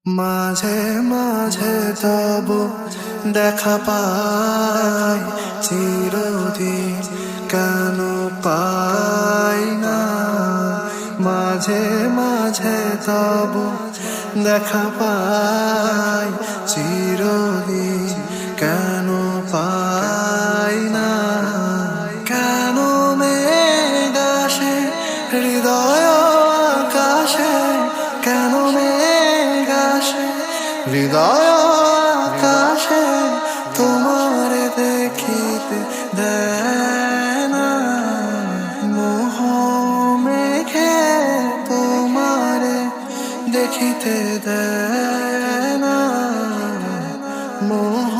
মাঝে মাঝে তব দেখা পাই, চিরদিন কেন পাই না। মাঝে মাঝে তব দেখা পাই, চিরদিন কেন পাই না। কেন মেঘ আসে হৃদয় আকাশে, কেন মেঘ আসে হৃদয় আকাশে, তোমার দেখিতে দেয় না। মোহ মেঘে তোমারে দেখিতে দেয় না। মোহ